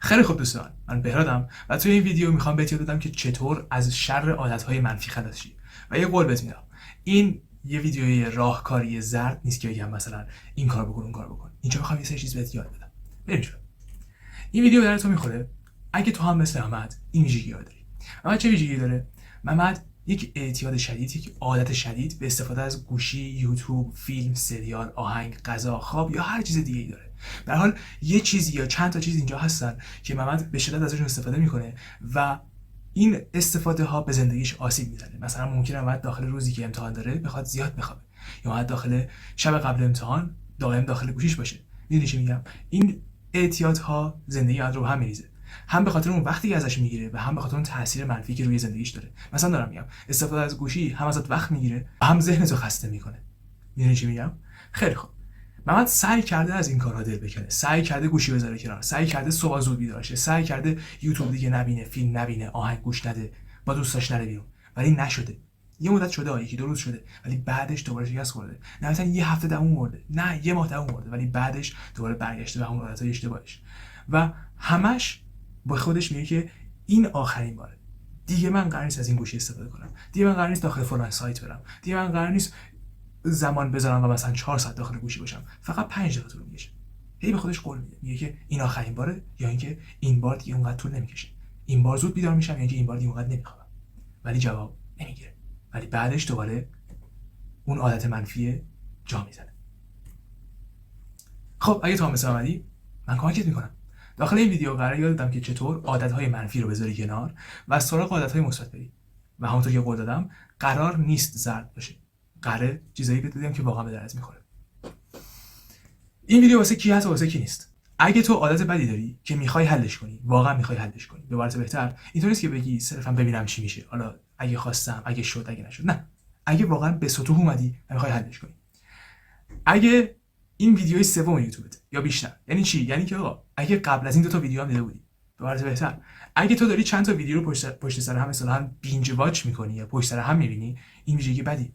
خیلی خوب دوستان، من بهرادم و توی این ویدیو میخوام بهت یاد بدم که چطور از شر عادتهای منفی خلاص شی. و یه قول بهت میدم، این یه ویدیوی راهکاری زرد نیست که بگم مثلا این کار بکن اون کار بکن. اینجا میخوام یه سری چیز بهت یاد بدم. بریم جلو. این ویدیو در تو میخوره اگه تو هم مثل محمد این ویژگی ها داری. محمد چه ویژگی داره؟ محمد یک اعتیاد شدید، یک عادت شدید به استفاده از گوشی، یوتیوب، فیلم، سریال، آهنگ، غذا، خواب یا هر چیز دیگه‌ای داره. به هر حال یه چیزی یا چند تا چیز اینجا هستن که محمد به شدت ازشون استفاده میکنه و این استفاده ها به زندگیش آسیب میزنه. مثلا ممکنه محمد داخل روزی که امتحان داره بخواد زیاد بخوابه، یا محمد داخل شب قبل امتحان دائم داخل گوشیش باشه. میدونی چی میگم؟ این اعتیادها زندگی آدم رو هم میریزه، هم به خاطر اون وقتی که ازش میگیره و هم به خاطر اون تاثیر منفی که روی زندگیش داره. مثلا دارم میگم استفاده از گوشی هم ازت وقت میگیره و هم ذهنتو خسته میکنه. میدونی چی میگم؟ خیلی خوب. محمد سعی کرده از این کارها دل بکنه، سعی کرده گوشی بذاره کنار، سعی کرده صبح زود بیدار شه، سعی کرده یوتیوب دیگه نبینه، فیلم نبینه، آهنگ گوش نده، با دوستاش نره بیرون، ولی نشده. یه مدت شده، یکی دو روز شده، ولی بعدش دوباره شکست خورده. نه مثلا یه هفته دووم مرده، نه یه ماه دووم مرده، ولی بعدش دوباره برگشته به همون عادتای اشتباهش و همش با خودش میگه که این آخرین باره. دیگه من قرار نیست از این گوشی استفاده کنم، دیگه من قرار نیست داخل فلان سایت برم، دیگه من قرار نیست زمان بذارم و مثلا 4 ساعت داخل گوشی باشم، فقط 5 دقیقه طول میکشه. هی به خودش قول میده، میگه که این آخرین باره، یا اینکه این بار دیگه اونقدر طول نمیکشه، این بار زود بیدار میشم، یا اینکه این بار دیگه اونقدر نمیخوابم. ولی جواب نمیگیره، ولی بعدش دوباره اون عادت منفی جا میزنه. خب اگه تو هم مثل اومدی، من کمکت میکنم. داخل این ویدیو قرار یاد بدم که چطور عادتهای منفی رو بذاری کنار و از سراغ عادتهای مثبت بری. و همونطور که قول دادم قرار نیست زرد باشه، قراره چیزایی بهت بگم که واقعا به درد میخوره. این ویدیو واسه کی هست و واسه کی نیست؟ اگه تو عادت بدی داری که میخوای حلش کنی، واقعا میخوای حلش کنی، به عبارت بهتر اینطوری نیست که بگی صرفا ببینم چی میشه، حالا اگه خواستم، اگه شد، اگه نشد. نه، اگه واقعا به سطوح اومدی و میخوای حلش کنی. اگه این ویدیوی سوم یوتیوبت یا بیشتر، یعنی چی؟ یعنی که آقا اگه قبل از این دو تا ویدیو هم دیده بودی، به عبارت بهتر اگه تو داری چند تا ویدیو رو پشت سر هم مثلا بینج واچ میکنی یا پشت سر هم میبینی، این ویژگی بدی.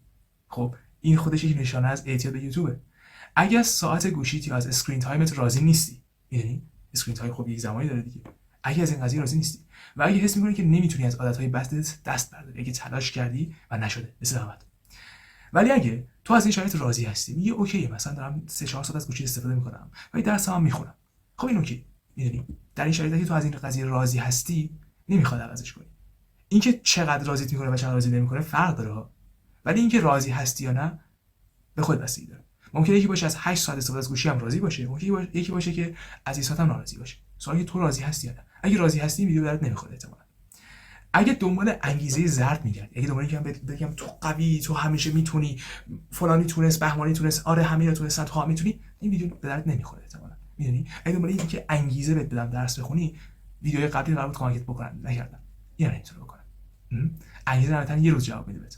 خب این خودش یک نشانه از اعتیاد به یوتیوبه. اگه از ساعت گوشیت یا از اسکرین تایمت راضی نیستی، یعنی اسکرین تایم خب یک زمانی داره دیگه، اگه از این قضیه راضی نیستی و اگه حس می‌کنی که نمیتونی از عادت‌های بدت دست برداری، اگه تلاش کردی و نشده مثل محمد، ولی اگه تو از این شرایط راضی هستی، میگه اوکی مثلا دارم 3-4 ساعت از گوشی استفاده میکنم ولی درسم هم میخونم، خب این اوکی. میدونی در این شرایطی که تو از این قضیه راضی هستی، نمیخواد عوضش کنی. اینکه چقدر راضیت میکنه و چقدر راضی نمیکنه فرق داره ها، ولی اینکه راضی هستی یا نه به خود بستگی داره. ممکنه یکی باشه از 8 ساعت استفاده از گوشی هم راضی باشه، ممکنه یکی باشه که از این ساعت هم ناراضی باشه. سوالی تو راضی هستی یا نه. اگه راضی هستی ویدیو برات نمیخوره احتمالاً. اگه دنبال انگیزه زرد میگردی، اگه دنبال اینکه بگم تو قوی، تو همیشه میتونی، فلانی تونست، بهمانی تونست، آره همه رو تونستن، تو هم میتونی، این ویدیو به درد نمیخوره احتمالاً. میدونی اگه دنبال اینکه انگیزه بهت بدم درس بخونی، ویدیوهای قبلی قرار بود کمکت بکنن، نکردم. اینا نمیتونه بکنه. انگیزه نراتن یه روز جواب میده بهت.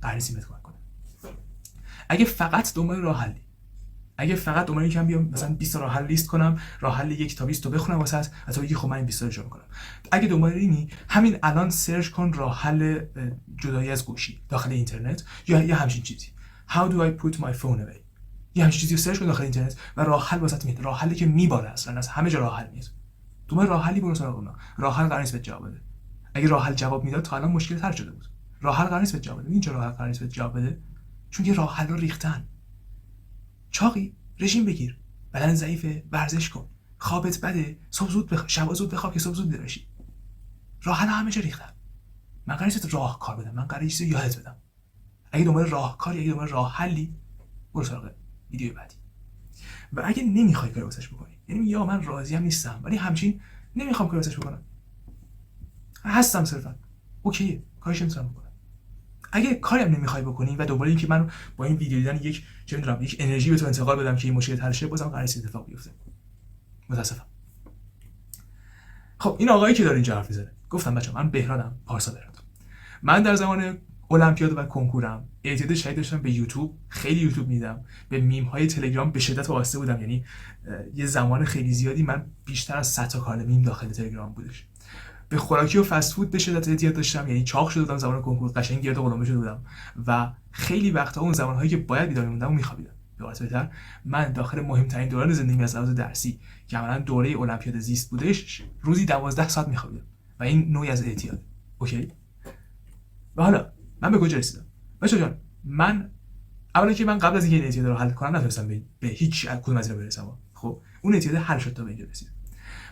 قرار نیست بهت کمک کنه. اگه فقط دنبال راه حلی، اگه فقط دنبال اینکه بیام مثلا 20 راه حل لیست کنم، راه حل 1 تا 20 رو بخونم واسه تو بگی خب من این 20 رو اجرا میکنم، اگه دنبال اینی همین الان سرچ کن راه حل جدایی از گوشی داخل اینترنت یا یه همچین چیزی. How do I put my phone away؟ یه همچین چیزی رو سرچ کن داخل اینترنت و راه حل واسط میاد، راه حلی که میباره اصلا از همه جا راه حل میاد. دنبال راه حلی برو سراغ اون. راه حل قرار نیست بهت جواب بده. اگه راه حل جواب میداد تا الان مشکل حل شده بود. راه حل قرار نیست بهت جواب بده. این چرا راه حل قرار نیست بهت جواب بده؟ چون که راه حل رو ریختن. چاقی رژیم بگیر، بدن ضعیفه ورزش کن، خوابت بده صبح زود بخواب، شب زود بخواب که صبح زود بیدار بشی. راه حل همه جا ریختن. من قراره چه راه کار بدم، من قراره چیزی یادت بدم. اگه دنبال راهکاری، اگه دنبال راه حلی، برو سراغ ویدیو بعدی. و اگه نمیخوای کاری واسش بکنی، یعنی یا من راضی هم نیستم ولی همچین نمیخوام کاری واسش بکنم، هستم صرفا، اوکی کارش نمیتونم بکنم. اگه کاری هم نمیخوای بکنی و دنبال اینکه من با این ویدیو دیدن یک چه میدونم یک انرژی به تو انتقال بدم که این مشکل حل شه، بازم قراره اتفاق بیفته. متاسفم. خب این آقایی که داره اینجا حرف میزنه، گفتم بچه‌ها من بهرادم، پارسا بهرادم. من در زمان المپیاد و کنکورم اعتیاد شدید داشتم به یوتیوب، خیلی یوتیوب میدم، به میم های تلگرام به شدت وابسته بودم، یعنی یه زمان خیلی زیادی من بیشتر از 100 تا کانال میم داخل تلگرام بودش. به خوراکی و فست فود به شدت اعتیاد داشتم، یعنی چاق شده بودم زمان کنکور، قشنگ گرد قلمه شده بودم و خیلی وقتا اون زمانهایی که باید بیدار میموندم و میخوابیدم. به عبارت بهتر من داخل مهمترین دوران زندگی از لحاظ درسی که عملاً دوره المپیاد زیست بودش روزی 12 ساعت می‌خوابیدم و این نوعی از اعتیاد. اوکی. و حالا من به کجا رسیدم؟ بچه‌ها جان، من اولا که من قبل از اینکه این اعتیاد رو حل کنم نتونستم به هیچ کدوم از اینا برسم. خب اون اعتیاد حل شد تا به اینجا رسید.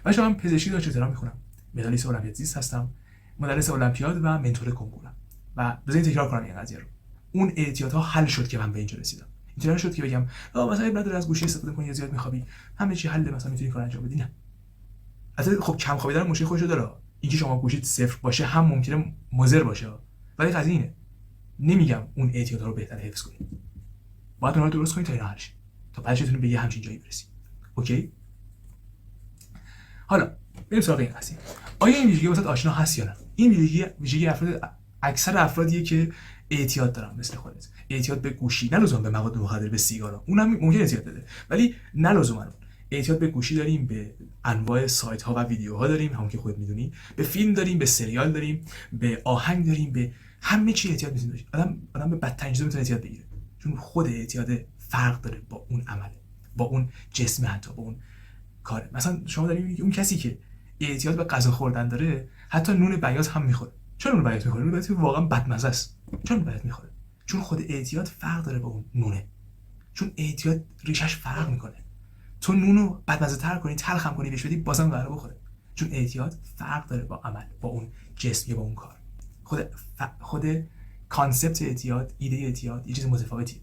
بچه‌ها من پزشکی دانشگاه تهران می‌خونم. مدالیست المپیاد زیست هستم. مدرس المپیاد و منتور کنکورم. و بذارید تکرار کنم این قضیه رو. اون اعتیادها حل شد که من به اینجا رسیدم. اینطوری نشد که بگم مثلا اب نداره از گوشی استفاده کنی یا زیاد می‌خوابی همه چی حل، مثلا می‌تونی کار انجام بدی. نه. البته خب کم خوابیدن مشکل خودش داره. اینکه شما گوشیت صفر باشه هم ممکنه مضر باشه. ولی قضیه اینه. نمیگم اون اعتیادها رو بهتر حفظ کنید. باید اونها رو درست کنید تا اینا حل شه. تا بعدش بتونید به یه همچین جایی برسید. اوکی؟ حالا بریم سراغ این قضیه. آیا این ویژگی واسه آشنا هست یا نه؟ این ویژگی افراد اکثر افرادیه که اعتیاد دارن مثل خودت. اعتیاد به گوشی، نه لزوما به مواد مخدر، به سیگارا. اونم ممکنه اعتیاد بده. ولی نه لزوما اون. اعتیاد به گوشی داریم، به انواع سایت ها و ویدیوها داریم، همون که خودت میدونی، به فیلم داریم، به سریال داریم، به آهنگ داریم، به همه چی اعتیاد میتونه باشه. آدم به بدترین چیزا میتونه اعتیاد بگیره. چون خود اعتیاد فرق داره با اون عمله، با اون جسم، حتی با اون کاره. مثلا شما دارید میگید اون کسی که اعتیاد به غذا خوردن داره حتی نون بیاض هم میخوره. چرا نون بیاض میخوره؟ نون بیاض واقعا بدمزه است. چرا نون بیاض میخوره؟ چون خود اعتیاد فرق داره با اون نونه. چون اعتیاد ریشش فرق میکنه. تو نونو بدمزه تر کنی، تلخ هم کنی، بهش بدی بازم قراره بخوره. چون اعتیاد فرق داره با عمل، با اون جسم یا با اون کار. خود کانسپت اعتیاد، ایده اعتیاد یه چیز متفاوتیه.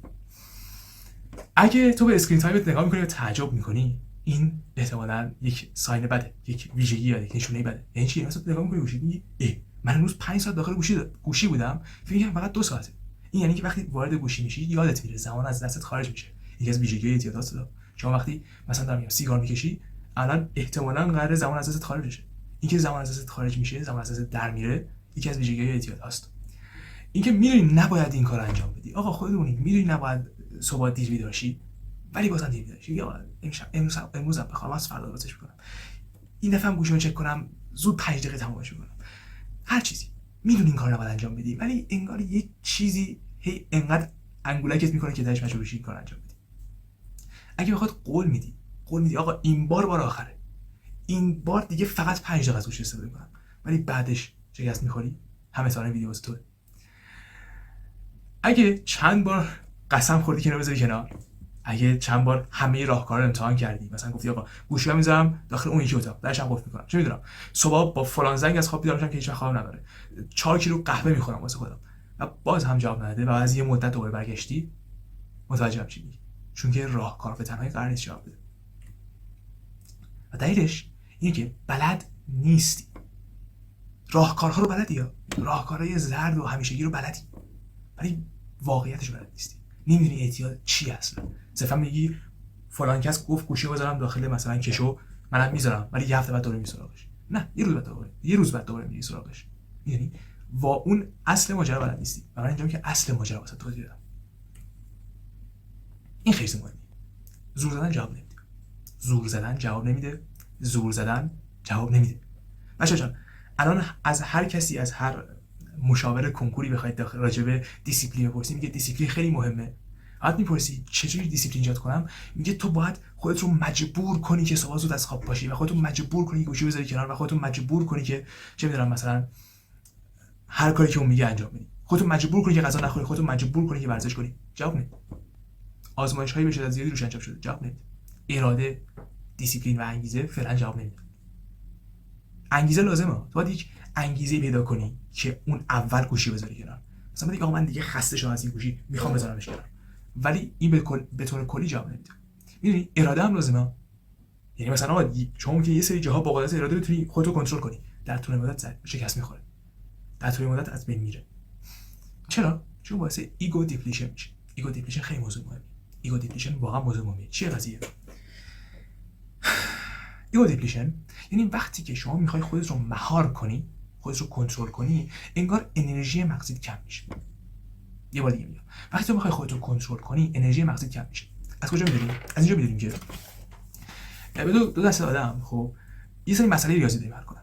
اگه تو به اسکرین تایمت نگاه میکنی و تعجب میکنی، این احتمالاً یک ساین بده، یک ویژگی یا یک نشونه بده. یعنی چی؟ مثلا نگاه میکنی گوشی میگی من روز 5 ساعت داخل گوشی بودم، فکر می‌کردم فقط 2 ساعته. این یعنی که وقتی وارد گوشی میشی یادت میره، زمان از دستت خارج میشه. یکی از ویژگی‌های اعتیادات. شما وقتی مثلا دارم سیگار میکشی، الان احتمالاً قراره زمان از دستت خارج بشه. اینکه زمان از دستت خارج میشه، زمان از دستت در میره، یکی از ویژگی‌های اعتیاد هست. اینکه میدونی نباید این کارو انجام بدی. آقا خودمونی میدونی نباید صبح دیر بیدار شی، ولی بازم دیر بیدار شی. یا امروز بخوام از فردا واسش میکنم. این دفعه هم گوشیمو چک کنم، زود 5 دقیقه تمامش میکنم. هر چیزی. میدونی این کارو نباید انجام بدی، ولی انگار یه چیزی هی انقدر انگولکت میکنه که درش مجبور بشی این کارو انجام بدی. اگه بخواد قول میدی آقا این بار آخره. این بار دیگه فقط 5 دقیقه از گوشی استفاده میکنم. ولی بعدش شکست میخوری. همه سال ویدیو واسه تو. اگه چند بار قسم خوردی که بذاری کنار، اگه چند بار همه راهکارا رو امتحان کردی، مثلا گفتی آقا گوشی‌ام میذارم داخل اون یکی اتاق، درش هم قفل میکنم، چه میدونم صبح با فلان زنگ از خواب بیدار میشم که هیچ وقت خواب نداره، 4 کیلو قهوه میخورم واسه خودم و باز هم جواب نداده و از یه مدت دوباره برگشتی، متوجهم چی میگی. چون که راهکار به تنهایی قرار نیست جواب بده. و دلیلش اینه که بلد نیستی. راهکارها رو بلدی، یا راهکارهای زرد و همیشگی رو بلدی، ولی واقعیتش بلد نیستی. نمیدونی اعتیاد چی اصلا. صرفا میگی فلان کس گفت گوشی بذارم داخل مثلا کشو، منم میذارم، ولی یه هفته بعد دوباره میری سراغش. نه، یه روز بعد دوباره میری سراغش. میدونی وا اون اصل ماجرا بلد نیستی. و من اینجام که اصل ماجرا واسه توضیح دادم. این خیلی مهمه. زور زدن جواب نمیده. بچه‌ها جان، الان از هر کسی، از هر مشاور کنکوری بخواید راجع به دیسیپلین بپرسی، میگه دیسیپلین خیلی مهمه. بعد میپرسی چجوری دیسیپلین ایجاد کنم، میگه تو باید خودت رو مجبور کنی که صبح زود از خواب پاشی و خودت رو مجبور کنی که گوشی بذاری کنار و خودت رو مجبور کنی که چه میدونم مثلا هر کاری که اون میگه انجام بدی. خودت رو مجبور کنی که غذا نخوری، خودت رو مجبور کنی که ورزش کنی. جواب نمیده. آزمایش‌هایی به شدت زیادی روش انجام شده. جواب نمیده. اراده، دیسیپلین و انگیزه فعلا جواب نمیده. انگیزه لازمه. تو باید یک انگیزه پیدا کنی که اون اول گوشی بذاری کنار. مثلا بگی آقا من دیگه خسته شدم از این گوشی، میخوام بذارمش کنار. ولی این به طور کلی جواب نمیده. میدونی اراده هم لازمه. یعنی مثلا آقا شما که یه سری جاها با قدرت اراده بتونی خودت رو کنترل کنی، در طول مدت شکست میخوره. در طول مدت از بین میره. چرا؟ چون باعث ایگو دیپلیشن میشه. ایگو دیپلیشن خیلی موضوع مهمه. ایگو دیپلیشن واقعا موضوع مهمه. چیه قضیه؟ ایگو دیپلیشن یعنی وقتی که شما میخوای خودت رو مهار کنی، خودت رو کنترل کنی، انگار انرژی مغزیت کم میشه. یه بار دیگه میگم، وقتی تو میخوای خودت رو کنترل کنی، انرژی مغزیت کم میشه. از کجا میدونیم؟ از اینجا میدونیم که دو دسته آدم خب یه سری مسئله ریاضی دارن حل کنن.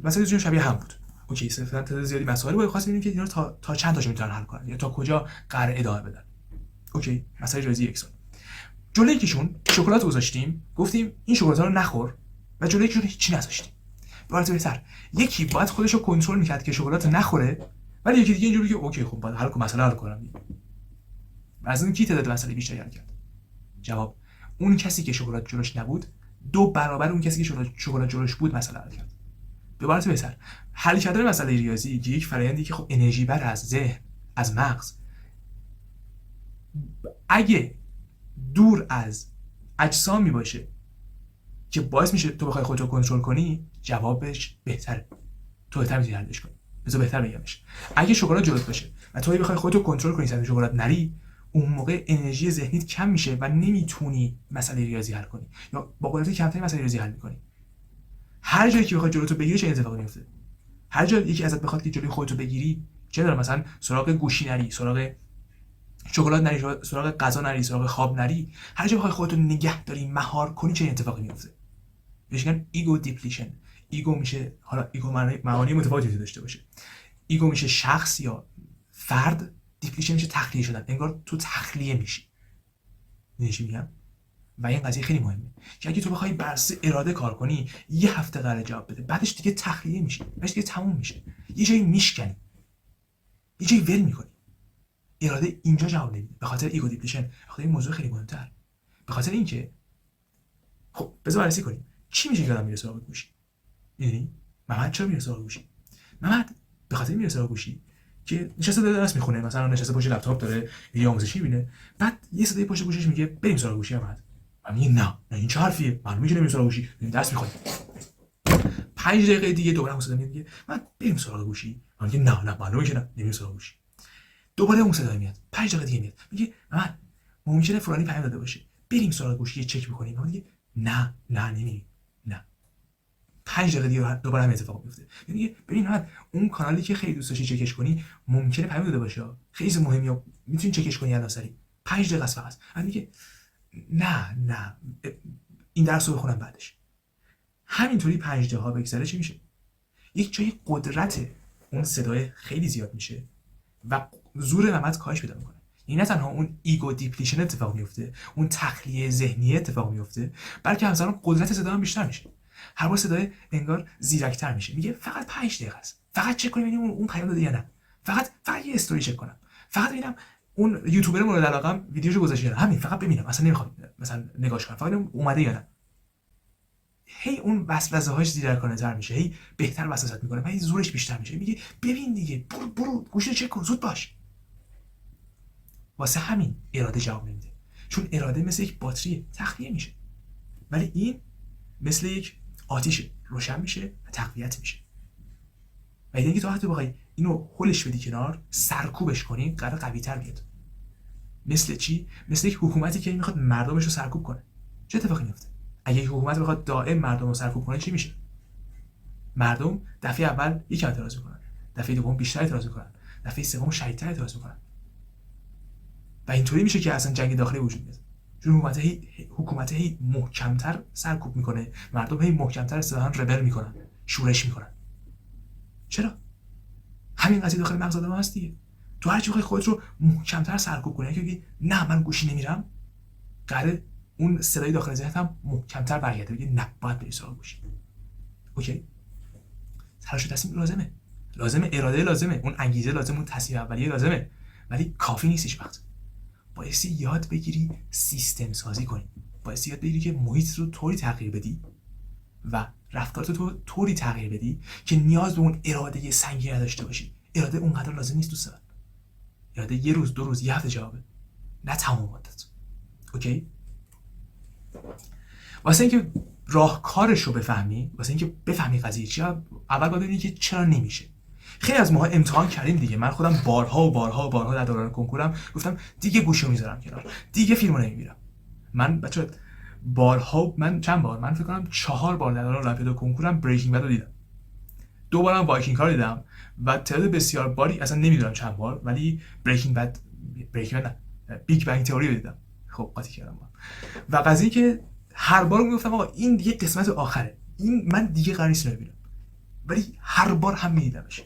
مسئله شبیه هم بود. اوکی، صرفا تعداد زیادی مسائل رو خواستیم ببینیم که اینا رو تا چند تاشو میتونن حل کنن یا تا کجا قرار ادامه بدن. اوکی، مسئله ریاضی یکسان. جلوی یکیشون شکلات گذاشتیم، گفتیم این شکلات رو نخور و جلوی یکیشون هیچی نذاشتیم. باید بهتر یکی باید خودش رو کنترل میکرد که شکلات نخوره، ولی یکی دیگه اینجوری که اوکی خب باید هر مسئله حل کنم. از اون کی تعداد مسئله بیشتری حل کرد؟ جواب اون کسی که شکلات جلوش نبود 2 برابر اون کسی که شکلات جلوش بود مسئله حل کرد. به عبارت بهتر حل کردن مسئله ریاضی که یک فرآیندی که خب انرژی بر از ذهن، از مغز، اگه دور از اجسامی باشه که باعث میشه تو بخوای خودتو کنترل کنی، جوابش بهتره. تو بهتر میتونی حلش کنی. بذار بهتر بگمش. اگه شکلات جلوت باشه و تو بخوای خودتو کنترل کنی سمت شکلات نری، اون موقع انرژی ذهنیت کم میشه و نمیتونی مسئله ریاضی حل کنی یا با قدرت کمتری مسئله ریاضی حل میکنی. هر جایی که بخوای جلوتو بگیری چه اتفاقی میفته؟ هر جایی یکی ازت بخواد که جلوی خودتو بگیری، چه داره مثلا سراغ گوشی نری، سراغ شکلات نری، سراغ غذا نری، سراغ خواب نری، هر جا بخوای خودتو نگه داری مهار کنی چه اتفاقی میفته؟ بهش میگن ایگو دیپلیشن. ایگو میشه، حالا ایگو معانی متفاوتی داشته باشه. ایگو میشه شخص یا فرد، دیپلیشن میشه تخلیه شدن، انگار تو تخلیه میشی. میدونی میگم؟ و این قضیه خیلی مهمه که اگه تو بخوای بر اساس اراده کار کنی، یه هفته قراره جواب بده، بعدش دیگه تخلیه میشی، بعدش دیگه تموم میشه، یه جایی میشکنی، یه جایی ول میکنی. اراده اینجا جواب نمیده به خاطر ایگو دیپلیشن. به خاطر این موضوع خیلی مهمتر، به خاطر اینکه خب بذار بررسی کنیم چی میشه که آدم میره سراغ گوشی. میدونی محمد چرا میره سراغ گوشی؟ محمد به خاطر میره سراغ گوشی که نشسته داره درس میخونه، مثلا نشسته پشت لپتاپ داره ویدیو آموزشی میبینه، بعد یه صدای پشت گوشش میگه بریم سراغ گوشی. محمد میگه نه این چه حرفیه، معلومه که نمیره سراغ گوشی، داریم درس میخونیم. 5 دقیقه دیگه دوباره اون صدا میگه من بریم سراغ گوشی. میگه نه معلومه که نه نمیره سراغ گوشی. دوباره اون صدا میاد، 5 دقیقه دیگه میاد، میگه محمد ممکنه فلانی پیام داده باشه بریم سراغ گوشی چک بکنیم. میگه نه نمیریم. نه 5 دقیقه دیگه دوباره هم اتفاق میفته. میگه ببین محمد اون کانالی که خیلی دوست داشتی چکش کنی ممکنه پیام داده باشه، خیلی مهمه، میتونی چکش کنی الان سری، 5 دقیقه است فقط. میگه نه این درس رو بخونم بعدش. همینطوری 5 دقیقه بگذره چی میشه؟ یک جای قدرت اون صدای خیلی زیاد میشه و زور محمد کاهش پیدا میکنه. این نه تنها اون ایگو دیپلیشن اتفاق میفته، اون تخلیه ذهنی اتفاق میفته، بلکه همزمان قدرت صدا هم بیشتر میشه. هر بار صدای انگار زیرکتر میشه. میگه فقط 5 دقیقه است، فقط چک کنیم ببینیم اون پیام داده یا نه، فقط یه استوری چک کنم، فقط ببینم اون یوتیوبر مورد علاقم ویدیوشو گذاشته یا نه، همین فقط ببینم، اصلا نمیخوام مثلا نگاش کنم، فقط اومده یا نه. هی اون وسوسه‌هاش زیرکانه‌تر میشه، هی بهتر وسوسه میکنه، هی زورش بیشتر میشه. میگه ببین دیگه برو گوشی چک کن، زود باش. واسه همین اراده جواب نمیده، چون اراده مثل یک باتری تخلیه میشه، ولی این مثل یک آتیشه، روشن میشه و تقویت میشه. و اینکه تو وقتی بخوای اینو هولش بدی کنار، سرکوبش کنی، قرار قوی‌تر بیاد. مثل چی؟ مثل یک حکومتی که میخواد مردمش رو سرکوب کنه. چه اتفاقی میفته؟ اگه یک حکومت بخواد دائم مردم رو سرکوب کنه چی میشه؟ مردم دفعه اول یک اعتراض میکنن، دفعه دوم بیشتر اعتراض میکنن، دفعه سوم شدیدتر اعتراض میکنن. و اینطوری میشه که اصلا جنگ داخلی وجود میاد. چون حکومت هی محکمتر سرکوب میکنه، مردم هی محکمتر اصطلاحاً ربل میکنن، شورش میکنن. چرا؟ همین قضیه داخل مغز آدم هست دیگه. تو هر چی بخوای خودت رو محکمتر سرکوب کنی، که نه من گوشی نمیرم، قراره اون صدای داخل ذهنت هم محکمتر برگرده بگه نه باید بری سراغ گوشی. اوکی؟ تلاش و تصمیم لازمه، اراده لازمه، اون انگیزه لازمه، اون تصمیم اولیه لازمه، ولی کافی نیست هیچ وقت. بایستی یاد بگیری سیستم سازی کنی، بایستی یاد بگیری که محیط رو طوری تغییر بدی و رفتارت رو طوری تغییر بدی که نیاز به اون اراده سنگین نداشته باشی. اراده اونقدر لازم نیست دوست من. اراده یه روز، 2 روز، 1 هفته جوابه، نه تمام مدت. اوکی؟ واسه اینکه راهکارش رو بفهمی، واسه اینکه بفهمی قضیه چیه، اول باید ببینی که چرا نمیشه. خیلی از ماها امتحان کردیم دیگه. من خودم بارها در دوران کنکورم گفتم دیگه گوشیو میذارم کنار، دیگه فیلمو نمیبینم. من بچه‌ها من چند بار، من فکر کنم 4 بار در دوران رپیدو کنکورم بریکینگ بد رو دیدم. 2 بارم وایکینگ کار دیدم و تعداد بسیار باری اصلا نمیدونم چند بار، ولی بریکینگ بد نه بیگ بنگ تئوری رو دیدم. خب قاطی کردم. و قضیه که هر بار میگفتم آقا این دیگه قسمت آخره، این من دیگه قرار نیست ببینم، ولی هر بار هم میدیدمش.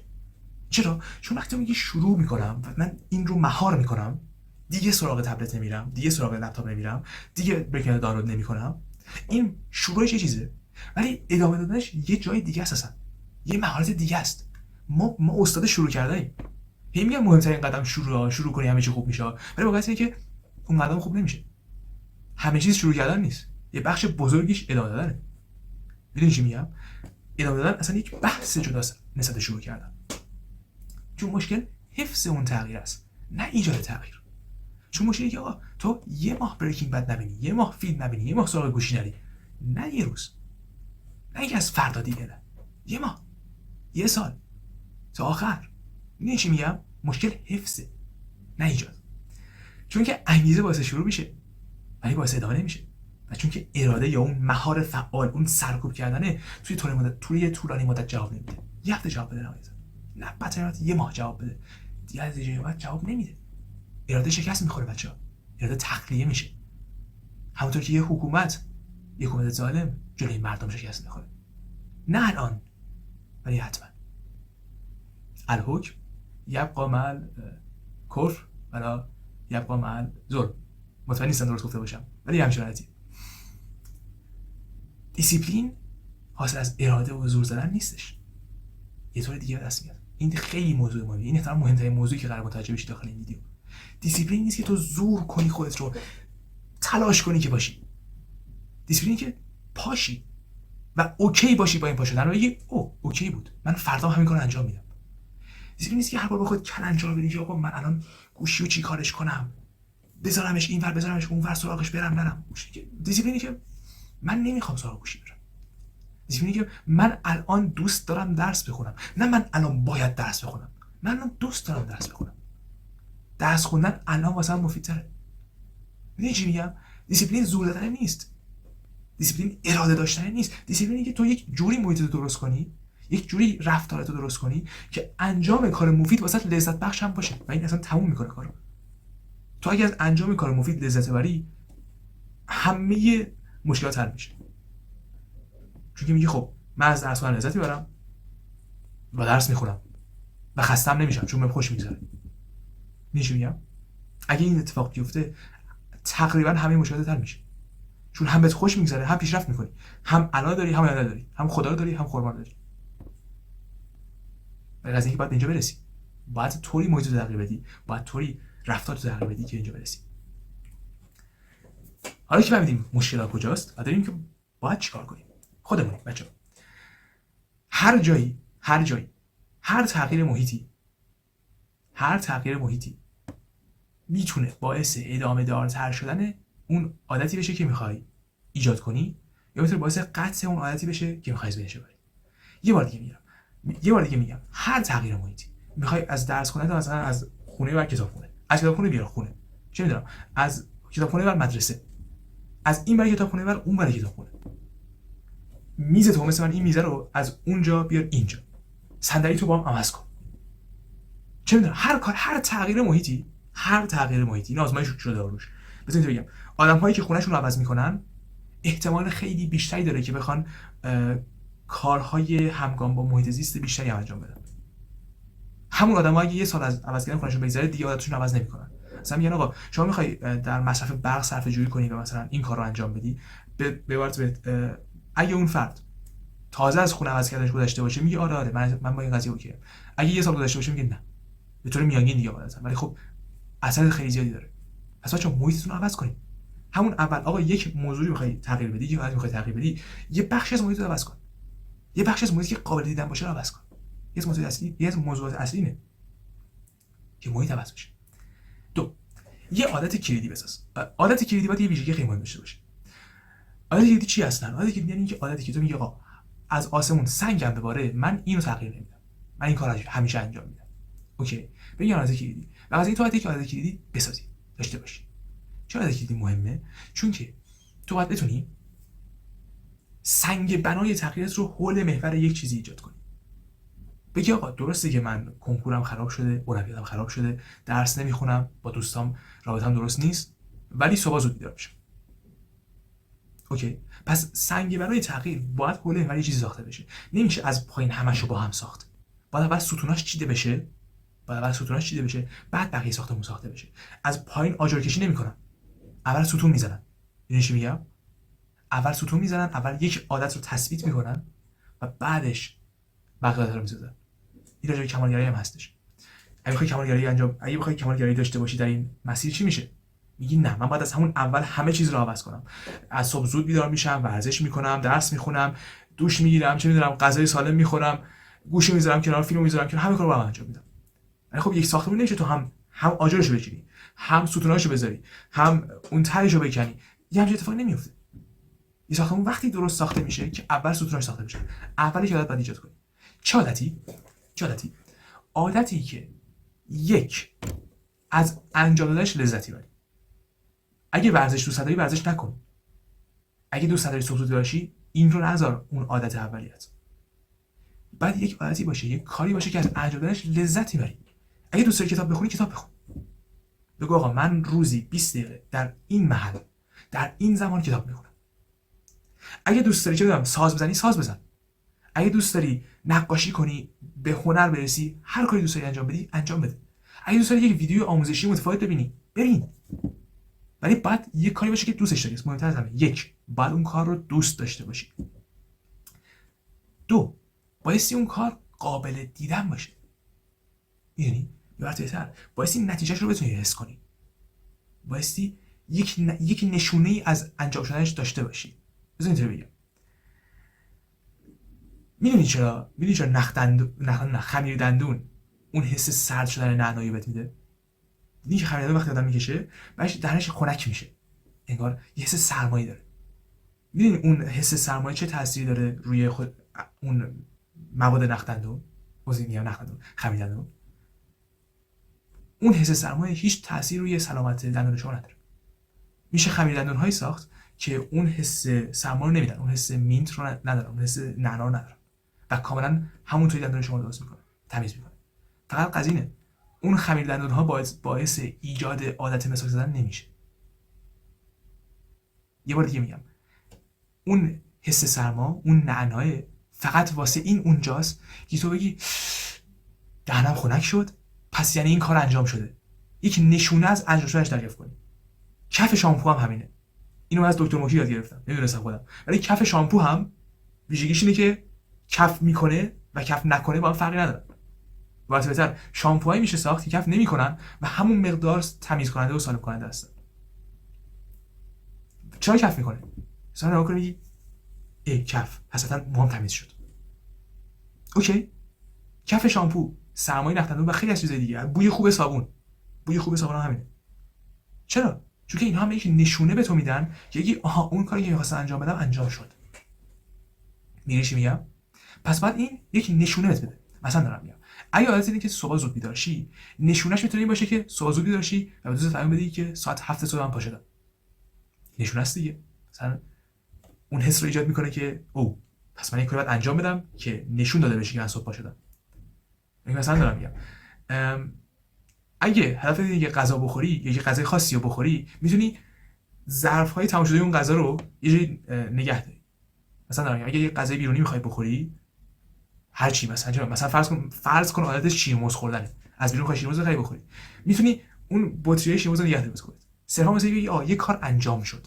چرا؟ چون وقتی میگه شروع میکنم و من این رو مهار میکنم، دیگه سراغ تبلت نمیرم، دیگه سراغ لپتاپ نمیرم، دیگه برکنار دانلود نمیکنم. این شروعش یه چیزه، ولی ادامه دادنش یه جای دیگه است، اصلا یه مهارت دیگه است. ما استاد شروع کردنیم. هی میگم مهمترین قدم شروع کنی همه چی خوب میشه، ولی واقعیت اینه که اون قدم خوب نمیشه. همه چیز شروع کردن نیست، یه بخش بزرگیش ادامه دادنه. میدونی چی میگم؟ ادامه دادن اصلا یک بحث جداست نسبت شروع کردن، چون مشکل حفظ اون تغییر است، نه ایجاد تغییر. چون مشکلی که آقا تو یه ماه بریکینگ بد نبینی، یه ماه فیلم نبینی، یه ماه سراغ گوشی نری، نه یه روز، نه اینکه از فردا دیگه، نه، یه ماه، یه سال، تا آخر. میدونی چی میگم؟ مشکل حفظه، نه ایجاد. چون که انگیزه باعث شروع میشه ولی باعث ادامه نمیشه، و چون که اراده یا اون مهار فعال، اون سرکوب کردنه توی طولانی مدت جواب نمیده. یه هفته جواب بده نهایتا، نه بدتر یه ماه جواب بده، دیگه از دیگه بعد جواب نمیده. اراده شکست میخوره بچه‌ها، اراده تخلیه میشه. همونطور که یه حکومت ظالم جلوی مردم شکست میخوره، نه الان ولی حتما. الحکم یبقى مع الکفر ولا یبقى مع الظلم. مطمئن نیستم درست گفته باشم ولی همچین حالتیه. دیسیپلین حاصل از اراده و زور زدن نیستش، یه طور دیگه دست میاد. این خیلی موضوع مهمه، این احتمالاً مهمترین موضوعی که قرار متوجه بشی داخل این ویدیو. دیسیپلین نیست که تو زور کنی خودت رو تلاش کنی که باشی. دیسیپلین که پاشی و اوکی باشی با این پا شدن و بگی اوکی بود، من فردا همین کارو انجام میدم. دیسیپلین نیست که هر بار با خودت کلنجار بدی که آقا من الان گوشیو چی کارش کنم، بذارمش اینور بذارمش اونور سراغش برم. دیسیپلینی که من نمیخوام سراغ گوشی برم. دیسیپلینی که من الان دوست دارم درس بخونم، نه من الان باید درس بخونم، من الان دوست دارم درس بخونم. درس خوندن الان واسه من مفیدتره. میدونی چی میگم؟ دیسیپلین زور دادن نیست، دیسیپلین اراده داشتن نیست. دیسیپلینی که تو یک جوری محیط درست کنی، یک جوری رفتارت رو درست کنی که انجام کار مفید واسه لذت بخش هم باشه و این اصلا تموم میکنه کارو. تو اگه از انجام کار مفید لذت ببری، همه مشکلات حل میشه. چون که میگی خب من از درس خوندن لذت میبرم و درس میخونم و خستم نمیشم چون بهم خوش میگذره. میشه میگم اگه این اتفاق بیفته تقریبا همه مشکلات حل میشه، چون هم بهت خوش میگذره، هم پیشرفت میکنی، هم علاقه داری، هم اراده داری، هم خدا رو داری، هم قربان داری. ولی از اینکه باید اینجا برسی، باید طوری محیط رو تغییر بدی، باید طوری رفتار رو تغییر بدی که اینجا برسی. حالا که فهمیدیم مشکل کجاست و داریم که باید چیکار کنیم، خودمون بچه‌ها هر جایی هر تغییر محیطی میتونه باعث ادامه دارتر شدن اون عادتی بشه که میخوای ایجاد کنی، یا میتونه باعث قطع اون عادتی بشه که میخوای از بینش ببری. یه بار دیگه میگم هر تغییر محیطی میخوای از درس خوندن، مثلا از خونه بر کتابخونه، از کتابخونه بیار خونه، چه میدونم، از کتابخونه بر مدرسه، از این برای کتابخونه بر اون برای کتابخونه. میز تو مثلا این میز رو از اونجا بیار اینجا، صندلی تو با هم عوض کن، چه میدونم، هر تغییر محیطی این آزمایش شده روش. بذارید بگم آدم‌هایی که خونه‌شون رو عوض میکنن احتمال خیلی بیشتری داره که بخوان کارهای همگام با محیط زیست بیشتری انجام بدن. همون آدم‌ها اگه یه سال از عوض کردن خونه‌شون بگذره دیگه عادتشون عوض نمی‌کنن. مثلا میگن آقا شما می‌خوای در مصرف برق صرفه‌جویی کنی و مثلا این کار رو انجام بدی، اگه اون فرد تازه از خونه عوض کردنش گذشته باشه میگه آره من با این قضیه اوکی. اگه یه سال گذشته باشه میگه نه، به طور میانگین دیگه عادتاً، ولی خب اثر خیلی زیادی داره. پس بچه‌ها محیطتون رو عوض کنید. همون اول آقا یک موضوعی می‌خوای تغییر بدی، یک حالتی می‌خوای تغییر بدی، یه بخشی از محیط رو عوض کن. یه بخشی از محیطی که قابل دیدن باشه رو عوض کن. یه موضوع اصلی اینه که محیط عوض بشه. دو، یه عادت کلیدی بساز. عادت کلیدی باید یه ویژگی خیلی مهم داشته باشه. عادت کلیدی چی اصلا؟ عادت کلیدی یعنی اینکه عادتی که تو میگی آقا از آسمون سنگم بباره من اینو تغییر نمیدم، من این کارو همیشه انجام میدم. اوکی، بگی عادت کلیدی. و از این تو عادت کلیدی بسازی، داشته باشی. چرا عادت کلیدی مهمه؟ چون که تو باید بتونی سنگ بنای تغییرات رو حول محور یک چیزی ایجاد کنی. بگی آقا درسته که من کنکورم خراب شده، اولویتم خراب شده، درس نمیخونم، با دوستام رابطم درست نیست، ولی صبح زود بیدار میشم. اوکی، پس سنگ بنای تغییر باید حول محور یه چیزی ساخته بشه. نمیشه از پایین همشو با هم ساخت. باید اول ستوناش چیده بشه، باید اول ستوناش چیده بشه، بعد بقیه ساختمون ساخته بشه. از پایین آجر کشی نمیکنن، اول ستون میزنن. یعنی چی میگم؟ اول ستون میزنن، اول یک عادت رو تثبیت میکنن و بعدش بقیه عادت رو میسازن. این راجع به کمالگرایی هم هستش. اگه بخوای کمالگرایی داشته باشی در این مسیر چی میشه؟ میگی نه، من باید از همون اول همه چیز رو عوض کنم. از صبح زود بیدار میشم، ورزش میکنم، درس میخونم، دوش میگیرم، چه میدونم، غذای سالم میخورم، گوشی میذارم کنار، فیلمو میذارم کنار، همه کارو رو انجام میدم. ولی خب یک ساختمون نمیشه تو هم آجرشو بچینی، هم ستوناشو بذاری، هم اون تهشو بکنی. یه همچین اتفاقی نمیفته. یه ساختمون وقتی درست ساخته میشه که اول ستوناش ساخته بشه. اول یک عادت باید ایجاد کنی. چه عادتی؟ عادتی که یک، از انجام دادنش لذتی بری. اگه ورزش دوست داری ورزش نکن. اگه دوست داری صبح زود باشی، این رو نذار اون عادت اولیت. بعد یک عادتی باشه، یک کاری باشه که از انجام دادنش لذتی بری. اگه دوست داری کتاب بخونی، کتاب بخون. بگو آقا من روزی 20 دقیقه در این محل، در این زمان کتاب میخونم. اگه دوست داری چه بدونم ساز بزنی، ساز بزن. اگه دوست داری نقاشی کنی، به هنر برسی، هر کاری دوست داری انجام بدی، انجام بده. اگه دوست داری یک ویدیو آموزشی متفاوت ببینی، ببین. ولی باید یک کاری باشه که دوستش داری. مهمتر از همه، یک، باید اون کار رو دوست داشته باشی. دو، بایستی اون کار قابل دیدن باشه. میدونی؟ یا بهتر، بایستی نتیجهش رو بتونی حس کنی. بایستی یک نشونه ای از انجام شدنش داشته باشی. بذار اینطوری بگم. میدونی چرا خمیر دندون اون حس سرد شدن نعنایی بهت میده؟ دیدی که خمیر دندون وقتی آدم میکشه، بعدش دهنش خنک میشه. انگار یه حس سرمایی داره. میدونی اون حس سرمایه چه تأثیری داره روی اون مواد نخ دندون؟ خمیر دندون. اون حس سرمایه هیچ تأثیری روی سلامت دندون شما نداره. میشه خمیر دندون هایی ساخت که اون حس سرمایه رو نمیدن، اون حس مینت رو ندارن، اون حس نعنا رو ندارن و کاملا همونطوری دندون شما درست میکنه، تمیز میکنه. فقط قضیه اون خمیر دندون ها باعث ایجاد عادت مسواک زدن نمیشه. یه بار دیگه میگم، اون حس سرما، اون نعنای فقط واسه این اونجاست که تو بگی دهنم خنک شد، پس یعنی این کار انجام شده. یک نشونه از انجام شدنش دریافت کنی. کف شامپو هم همینه. اینو من از دکتر موکی یاد گرفتم، نمیدونستم خودم. ولی کف شامپو هم ویژگیش اینه که کف میکنه و کف نکنه با هم فرقی نداره. واسه بهتر شامپوهایی میشه ساخت که کف نمیکنن و همون مقدار تمیز کننده و سالم کننده هستن. چرا کف میکنه؟ مثلا نگاه کنی میگی کف حساسا موام تمیز شد. اوکی، کف شامپو، سرمایه نخ دندون و خیلی از چیزای دیگه، بوی خوب صابون هم همینه. چرا؟ چون که اینها هم یک نشونه به تو میدن که یکی آها اون کاری که می‌خواستم انجام بدم انجام شد. می‌دونی چی میگم؟ پس بعد این یک نشونه بهت بده. مثلا دارم میگم اگه عادت اینه که صبح زود بیدار شی، نشونهش میتونه این باشه که صبح زود بیدار شی و به دوستت پیام بدی که ساعت 7 صبح من پا شدم. نشونه است دیگه. مثلا اون حس رو ایجاد میکنه که او پس من این کاری باید انجام بدم که نشون داده بشه که من صبح پا شدم. مثلا دارم میگم اگه هدف اینه که غذا بخوری یا یه غذای خاصی رو بخوری، میتونی ظرف‌های تمام شده اون غذا رو یه جایی نگه داری. مثلا دارم اگه یه غذای بیرونی می‌خوای بخوری، هر چی مثلا فرض کن عادتش شیرموز خوردنه، از بیرون خواهی شیرموز بخری بخوری، میتونی اون بطری شیرموز رو نگه داری واسه خودت. صرفا واسه اینکه یه کار انجام شد.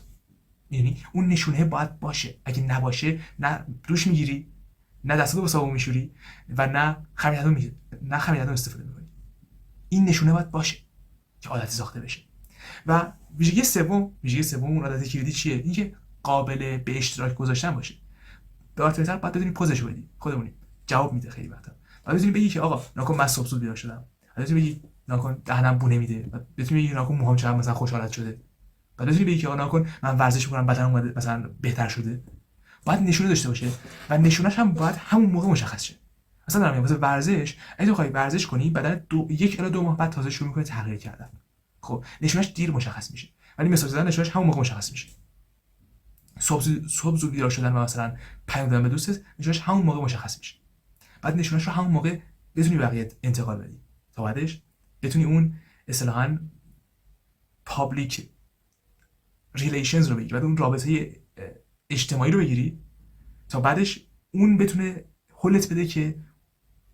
می‌دونی اون نشونه باید باشه. اگه نباشه، نه دوش میگیری، نه دستاتو با صابون میشوری و نه خمیر دندون استفاده می‌کنی. این نشونه باید باشه که عادت ساخته بشه. و ویژگی سوم اون عادت کلیدی چیه؟ اینکه قابل به اشتراک گذاشتن باشه. به واسطه باید بدونی پوزش بدی. خودمونی جواب میده خیلی وقتا. بعد بتونی بگی که آقا ناکن من صبح زود بیدار شدم. بعد بتونی بگی ناکن دهنم بو نمیده. بعد بتونی بگی ناکن موهام چقدر مثلا خوشحالت شده. بعد بتونی بگی که آقا ناکن من ورزش می‌کنم بدنم اومده مثلا بهتر شده. باید نشونه داشته باشه و نشونهش هم باید همون موقع مشخص شه. مثلا دارم میگم واسه ورزش، اگه تو بخوای ورزش کنی بدن 1 الی 2 ماه بعد تازه شروع می‌کنه تغییر کردن. خب نشونهش دیر مشخص میشه. ولی مسواک زدن نشونهش همون موقع مشخص میشه. صبح زود بیدار شدن و مثلا پیام دادن به دوستت نشونهش همون موقع مشخص میشه. بعد نشونهش رو همون موقع بتونی بقیه انتقال بدی. تا بعدش بتونی اون اصطلاحاً پابلیک ریلیشنز رو بگیری، بعد اون رابطه اجتماعی رو بگیری تا بعدش اون بتونه حلت بده که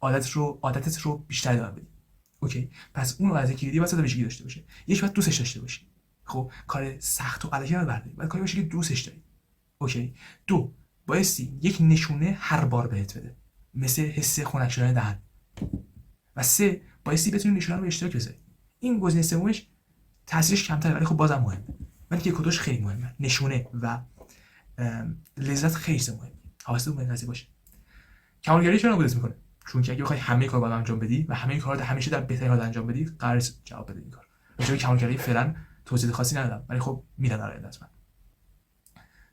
عادتت رو بیشتر ادامه بدی. اوکی، پس اون عادت کلیدی واسه ویژگی داشته باشه. یک باید دوستش داشته باشی. خب کار سخت و الکی نبردی، باید کاری باشه که دوستش داری. اوکی. دو، بایستی یک نشونه هر بار بهت بده، مثل حس خنک شدن دهن. و سه، بایستی بتونی نشونه رو به اشتراک بذاری. این گزینه سومش تاثیرش کمتره ولی خب بازم مهمه. ولی یک کدومش خیلی مهمه. نشونه و لذت خیلی مهمه. حواست به این قضیه باشه. کمالگرایی چرا نابودت میکنه؟ چون که اگه بخوای همه کار باید انجام بدی و همه کارا رو همیشه در بهترین حالت انجام بدی، قراره جواب بده این کار. راجع به کمالگرایی فعلا توضیح خاصی ندادم، ولی خب میدن در آینده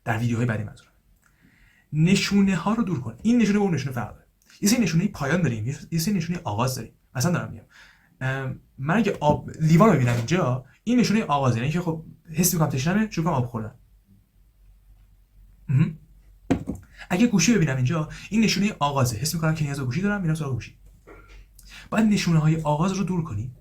در ویدیوهای بعدی منظورم. نشونه ها رو دور کن. این نشونه با اون نشونه فرق داره. یه سری نشونه پایان داریم، یه سری نشونه آغاز داریم. مثلا دارم میگم من اگه آب لیوان رو ببینم اینجا، این نشونه آغاز، یعنی که خب حس میکنم تشنمه، شروع کنم آب خوردن. اگه گوشی ببینم اینجا، این نشونه آغازه، حس میکنم که نیاز به گوشی دارم، میرم سراغ گوشی. باید نشونه های آغاز رو دور کنی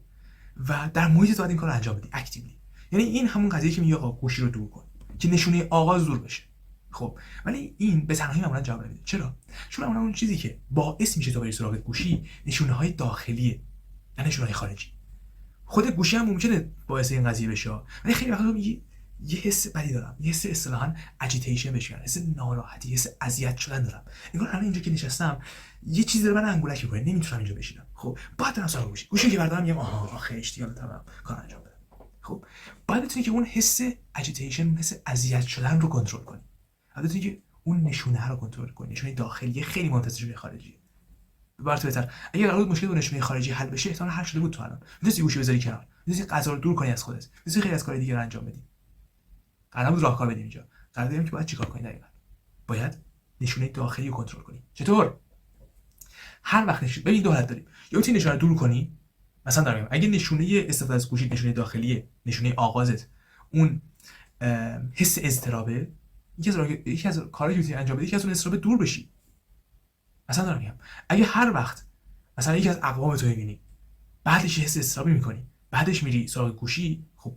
و در محیط تو این کار رو انجام بدی اکتیولی. یعنی این همون قضیه که میگه آقا گوشی رو دور کن که نشونه آغاز دور بشه. خب ولی این به تنهایی معمولا جواب نمیده. چرا؟ چون معمولا اون چیزی که باعث میشه تو بری سراغ گوشی نشونه های داخلیه، نه نشونه های خارجی. خود گوشی هم ممکنه باعث این قضیه بشه، ولی خیلی وقتا میگی یه حس بدی دارم، یه حس اصطلاحاً اجیتیشن بهش میگن، حس ناراحتی، حس اذیت شدن دارم. انگار الان اینجا که نشستم یه چیزی داره من انگولک میکنه، نمیتونم اینجا بشینم. خب بعد برم سراغ گوشی که بردارم میگم آها آخه اشتیاق دارم کار انجام بدم. خب بعد بتونی که اون حس اجیتیشن، حس اذیت شدن رو کنترل کنی. بعد بتونی که اون نشونه رو کنترل کنی. نشونه داخلی خیلی مهم‌تره نشونه خارجی. برات بهتر اگه قرار بود مشکل با نشونه خارجی حل بشه، احتمال حل شده بود تو الان. می‌تونی گوشی بذاری کنار، می‌تونی غذا رو دور کنی از خودت، می‌تونی خیلی از کارهای دیگه رو انجام بدی. قرار بود راهکار بدیم اینجا. قرار داریم که باید چیکار کنی دقیقاً. باید نشونه داخلی رو کنترل کنی. چطور؟ هر وقت ببین دو حالت داریم. یا می‌تونی نشونه رو دور کنی، مثلا دارم اگه نشونه استفاده از گوشی نشونه داخلیه، نشونه آغازت اون حس اضطرابه، یکی از کارهایی که می‌تونی انجام بدی که از اون اضطراب دور بشی. مثلا دارم میگم اگه هر وقت مثلا یکی از اقوام تو می‌بینی، بعدش حس اضطرابی می‌کنی، بعدش میری سراغ گوشی، خب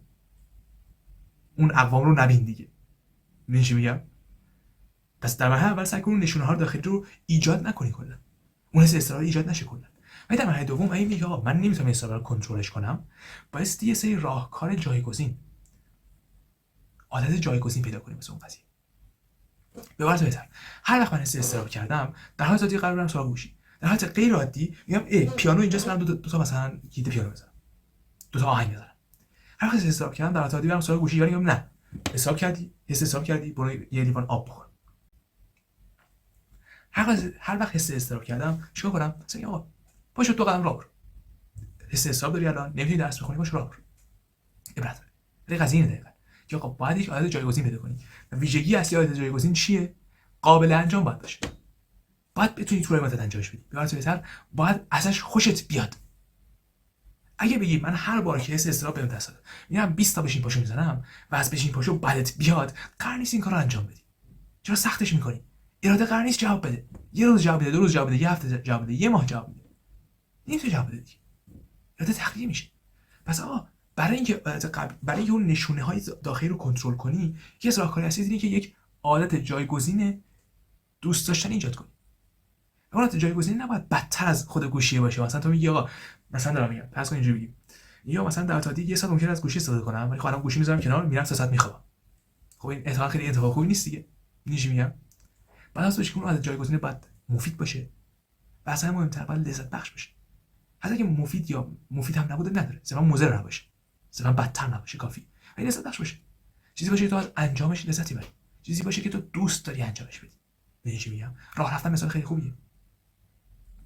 اون اقوام رو نبین دیگه. می‌دونی چی میگم؟ پس در مرحله اول سعی کن نشونه‌ها داخلی رو ایجاد نکنی کلا. اون حس اضطرابی ایجاد نشه کلا. ولی در مرحله دوم اگه میگی آقا من نمیتونم این اضطراب رو کنترلش کنم، باید یه سری راهکار جایگزین، عادت جایگزین پیدا کنیم واسه اون قضیه. به عبارت بهتر، هر وقت من حس اضطراب کردم، در حالت عادی قرار برم سراغ گوشی. در حالت غیر عادی میگم پیانو اینجاست، برم دو تا مثلا گیت پیانو بزنم، دو تا آهنگ بزنم. هر وقت حس اضطراب کردم در حالت عادی برم سراغ گوشی، یا میگم نه حساب کردی برو یه لیوان آب بخور. هر وقت حس اضطراب کردم چیکار کنم؟ مثلا آقا پاشو دو قدم راه برو. حس اضطراب داری الان، نمیتونی درس بخونی، پاشو راه برو. عبرت ولی قضیه اینه دقیقاً که آقا باید یک عادت جایگزین پیدا کنی. و ویژگی اصلی عادت جایگزین چیه؟ قابل انجام باید باشه. باید بتونی طول مدت انجامش بدی. به عبارت بهتر باید ازش خوشت بیاد. اگه بگی من هر بار که حس اضطراب بهم دست داد میرم 20 تا بشین پاشو میزنم و از بشین پاشو بدت بیاد، قرار نیست این کارو انجام بدی. چرا سختش میکنی؟ اراده قرار نیست جواب بده. یه روز جواب بده، دو روز جواب بده، یه هفته جواب بده، یه ماه جواب بده. نمیتونه جواب بده. اراده تخلیه میشه. پس آقا برای اینکه اون نشونه های داخلی رو کنترل کنی، یکی از راهکارهای اصلی اینه که یک عادت جایگزین دوست داشتن ایجاد کنی. عادت جایگزین نباید بدتر از خود گوشیه باشه. مثلا تو میگی آقا مثلا دارم میگم فرض کن اینجوری بگیم، یا مثلا در عادی یه ساعت ممکنه از گوشی استفاده کنم، ولی خب الان گوشی میذارم کنار، میرم 3 ساعت میخوابم. خب این اتفاق خیلی اتفاق خوبی نیست دیگه. میشه میگم بعد از که اون عادت جایگزین باید مفید باشه و اصلا مهمتر باید لذت بخش باشه. حتی که مفید هم نبوده نداره، صرفا مضر نباشه، صرفا بدتر نباشه، کافی. ولی لذت بخش باشه، چیزی باشه که تو از انجامش لذتی ببری، چیزی باشه که تو دوست داری انجامش بدی. میدونی چی میگم؟ راه رفتن مثال خیلی خوبیه،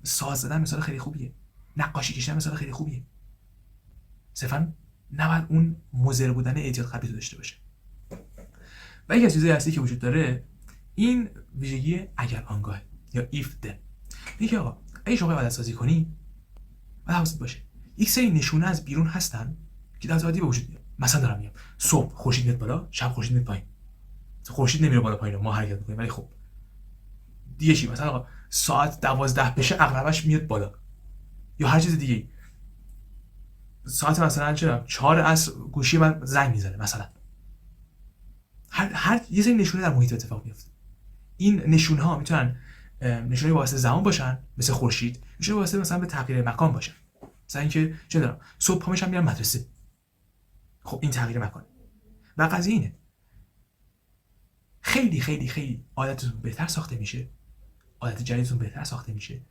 ساز زدن مثال خیلی خوبیه، نقاشی کشیدن مثال خیلی خوبیه. صرفا نباید اون مضر بودن اعتیاد قلبی تو داشته باشه. و یکی از چیزهای اصلی که وجود داره این ویژگی اگر آنگاه یا if then. میگه آقا اگه شما عادت سازی کنی، باید حواست باشه یک سری نشونه از بیرون هستن که در عادی به وجود میاد. مثلا دارم میگم صبح خورشید میاد بالا، شب خورشید میاد پایین. خورشید نمیره بالا پایین، ما حرکت میکنیم، ولی خب دیگه چی؟ مثلا آقا ساعت 12 بشه عقربش میاد بالا، یا هر چیز دیگه. ساعت مثلا چه 4 عصر گوشی من زنگ میزنه مثلا. هر یه سری نشونه در محیط اتفاق میفته. این نشونه ها میتونن نشونه واسه زمان باشن مثل خورشید، نشونه واسه مثلا به تغییر مکان باشن. مثلا اینکه چه دارم صبح پا میشم میرم مدرسه. خب این تغییر مکانه و قضیه اینه خیلی خیلی خیلی عادتتون بهتر ساخته میشه، عادت جدیدتون بهتر ساخته میشه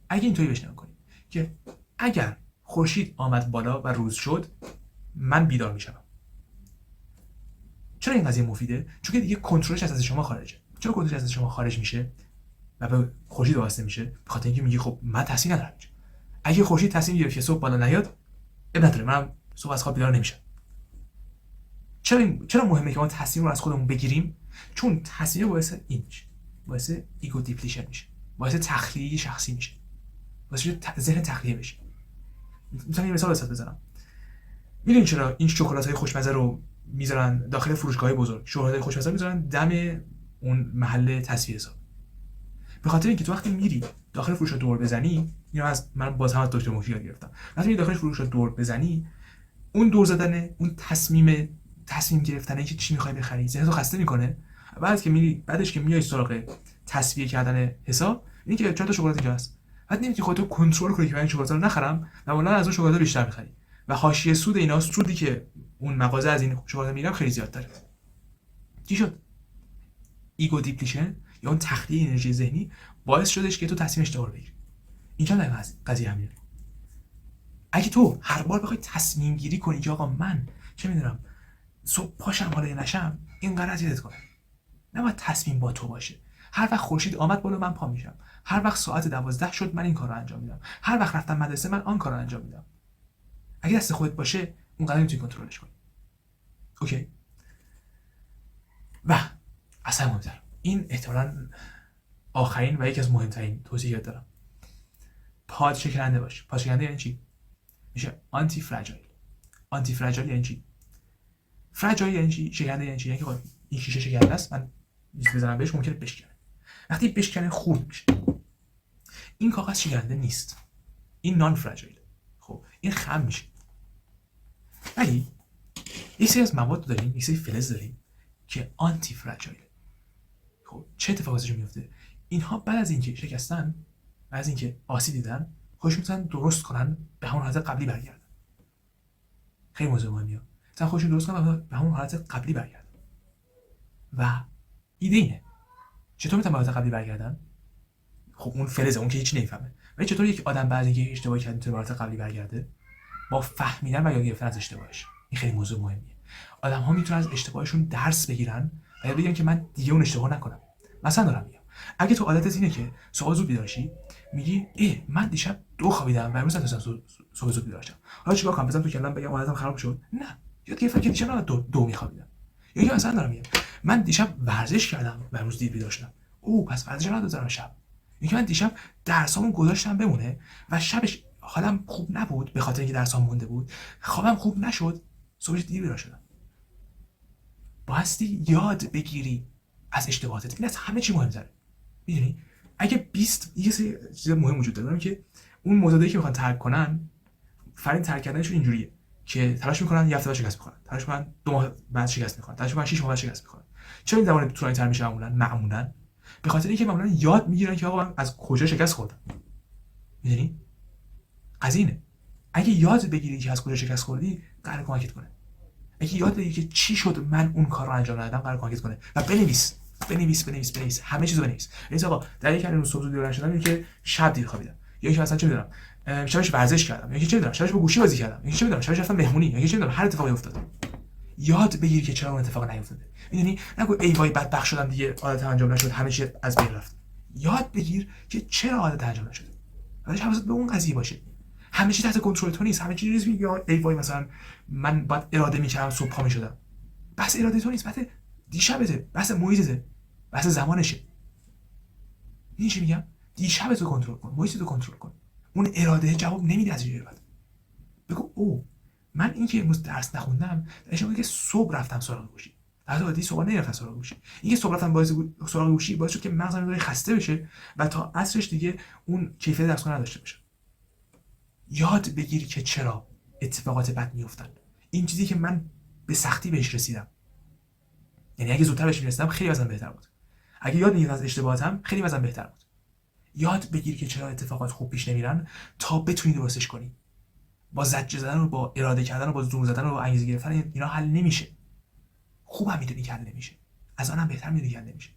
اگه اینطوری بشنم کنید که اگر خورشید آمد بالا و روز شد من بیدار میشم. چرا این قضیه مفیده؟ چون که دیگه کنترلش از شما خارجه. چرا کنترلش از شما خارج میشه و به خورشید واسطه میشه؟ به خاطر اینکه میگی خب من تصمیم ندارم. اگه خورشید تصمیم گرفت که صبح بالا نیاد اب نداره، من صبح از خواب بیدار نمیشم. چرا مهمه که ما تصمیم رو از خودمون بگیریم؟ چون تصمیم باعث این میشه، باعث ایگو دیپلیشن میشه، باعث تخلیه شخصی میشه، باعث ذهن تخلیه بشه. مثلا یه مثال واسه بزنم. میدونین چرا این شکلات‌های خوشمزه رو میذارن داخل فروشگاه‌های بزرگ؟ شکلات‌های خوشمزه میذارن دم اون محل تصفیه حساب. به خاطر اینکه تو وقتی میری داخل فروشگاه دور بزنی، اینو از من باز هم از دکتر مفید گرفتم. وقتی میری داخل فروشگاه دور بزنی، اون دور زدن، اون تصمیم گرفتن اینکه چی می‌خوای بخری، ذهنتو خسته می‌کنه. بعدش که میای سراغ تصفیه کردن حساب، این که چند تا شکلات اینجا هست. بعد نمی‌تونی خودتو کنترل کنی که من این شکلات رو نخرم، معمولا از اون شکلات بیشتر می‌خری. و حاشیه سود اینا، سودی که اون مغازه از این شکلات میگیره خیلی زیادتره. چی شد؟ ایگو دیپلیشن یا اون تخلیه انرژی ذهنی باعث شدش که تو تصمیم اشتباه بگیری. اینجا نه قضیه همینه. اگه تو هر بار بخوای تصمیم گیری کنی که آقا من چه میدونم صبح پاشم حالا نشم، این قرار اذیتت کنه. نباید تصمیم با تو باشه. هر وقت خورشید آمد بالا من پا میشم. هر وقت ساعت 12 شد من این کارو انجام میدم. هر وقت رفتم مدرسه من آن کارو انجام میدم. اگه دست خودت باشه اون قضیه میتونی کنترلش کنی. اوکی؟ و اصلا مهمتر، این احتمالاً آخرین و یکی از مهمترین توصیه‌ات دارم. پاد شکننده باش. پاد شکننده یعنی چی؟ میشه آنتی فراجایل. آنتی فراجایل یعنی چی؟ فراجایل یعنی چی؟ شکننده یعنی چی؟ یعنی که این شیشه شکننده است، من میز بزنم بهش ممکنه بشکنه. وقتی بشکنه خورد میشه. این کاغذ شکننده نیست. این نان فراجایل. خب این خم میشه. ولی یه سری از مواد داریم، یه سری فلز داریم که آنتی فراجایل. خب چه اتفاقاتی میفته؟ اینها بعد از اینکه شکستن، بعد از اینکه آسیب دیدن، خودشون میتونن درست کنن به همون حالت قبلی برگردن. خیلی موضوع مهمیه. مثلا خودشون درست کنن به همون حالت قبلی برگردن. و ایده اینه چطور میتونن به حالت قبلی برگردن؟ خب اون فلزه، اون که هیچ نمیفهمه. ولی چطور یک آدم بعد اینکه اشتباه کرد میتونه به حالت قبلی برگرده؟ با فهمیدن و یاد گرفتن از اشتباهش. این خیلی موضوع مهمیه. آدم‌ها میتونن از اشتباهشون درس بگیرن و یاد بگیرن که من دیگه اون اشتباه نکنم. مثلا دارم میگم اگه تو عادتت اینه که صبح زود بیدار شی، میگی من دیشب 2 خوابیدم و امروز نتونستم صبح زود بیدار شم، حالا چیکار کنم؟ بزنم تو کلم بگم عادتم خراب شد؟ نه، یاد گرفتم که دیشب نباید 2 میخوابیدم. یا مثلا دارم میگم من دیشب ورزش کردم و امروز دیر بیدار شدم، پس ورزش نباید بذارم شب. اینکه من دیشب درسامو گذاشتم بمونه و شبش حالم خوب نبود به خاطر اینکه درسام مونده بود، خوابم خوب نشد، صبحش دیر بیدار شدم. بایستی یاد بگیری از اشتباهاتت. این از همه چی مهم‌تره. میدونی اگه 20 یه سری چیز مهم وجود داره که اون معتادی که میخوان ترک کنن، فرین ترک کردنشون اینجوریه که تلاش میکنن یه هفته بعد شکست میخورن، تلاش میکنن 2 ماه بعد شکست میخورن، تلاش میکنن 6 ماه بعد شکست میخورن. چرا این زمان طولانی تر میشه معمولا؟ به خاطر اینکه معمولا یاد میگیرن که آقا من از کجا شکست خوردم. میدونی قضیه اینه اگه یاد بگیری که از کجا شکست خوردی قرار کمکت کنه. اگه یاد بگیری که چی شد من اون کار رو انجام ندادم قرار کمکت کنه. و بنویس همه چیزو بنویس. یعنی آقا در یک روز صبح زود بیدار شدم، که شب دیر خوابیدم، یا اینکه مثلا چه میدونم شبش ورزش کردم، یا اینکه چه میدونم شبش با گوشی بازی کردم، یا اینکه چه میدونم شبش رفتم مهمونی، یا اینکه چه میدونم هر اتفاقی افتاد. یاد بگیر که چرا اون اتفاق نیفتاده. میدونی نگو ای وای بدبخت شدم دیگه عادت انجام نشد، همه چی از بین رفت. یاد بگیر که چرا عادت انجام نشد. بعدش حواست به اون قضیه باشه. همه چی تحت کنترل تو نیست. همه چی نیست میگی ای وای مثلا من باید اراده میکردم صبح پا میشدم. بس اراده تو نیست، بس دیشبته، بس محیطته، بس زمانشه. این چی میگم؟ دیشب تو کنترل کن، محیط تو کنترل کن. اون اراده جواب نمیده از اینجوری بعد. بگو من اینکه امروز درس نخوندم، اشاره که صبح رفتم سراغ گوشی. در حالی صبح نرفتم سراغ گوشی. اینکه صبح رفتم سراغ گوشی باعث شد که مغزم داره خسته بشه و تا عصرش دیگه اون کیفیت درس خوندن نداشته باشه. یاد بگیری که چرا اتفاقات بد میافتن. این چیزی که من به سختی بهش رسیدم. یعنی اگه زودتر بهش میرسیدم خیلی وضعم بهتر بود. اگه یاد میگیرم از اشتباهاتم خیلی وضعم بهتر بود. یاد بگیر که چرا اتفاقات خوب پیش نمیرن تا بتونی درستش کنی. با زجر زدن و با اراده کردن و با زور زدن و با انگیزه گرفتن اینا حل نمیشه. خوبم میدونی که حل نمیشه، از آنم بهتر میدونی که حل نمیشه.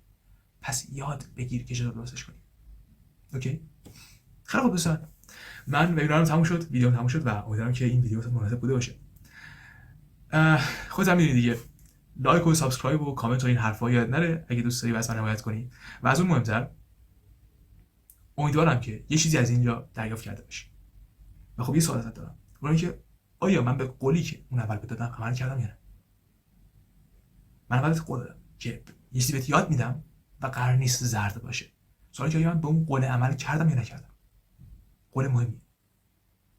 پس یاد بگیر که چطور درستش کنی. اوکی؟ خیلی خوب دوستان، من وبینارم تموم شد، ویدیوم تموم شد و امیدوارم که این ویدیو مناسب بوده باشه. خودت هم میدونی دیگه، لایک و سابسکرایب و کامنت و این حرفا یاد نره اگه دوست داری واسه من حمایت کنی. و از اون مهمتر امیدوارم که یه چیزی از اینجا دریافت کرده باشی. و خب یه سوال ازت دارم، اونم که آیا من به قولی که اون اول بهت دادم عمل کردم یا نه؟ من اول بهت قول دادم که یه چیزی بهت یاد میدم و قرار نیست زرد باشه. سوالی که آیا من به اون قول عمل کردم یا نکردم. قول مهمی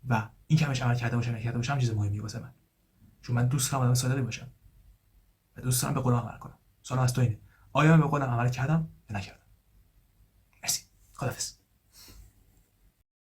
و این کمش عمل کرده باشم نکرده باشم چیز مهمیه واسه من، چون من دوست دارم آدم صادقی باشم و دوست دارم به قولم عمل کنم. سوال از تو اینه، آیا من به قولم عمل کردم یا نکردم؟ مرسی. خداحافظ.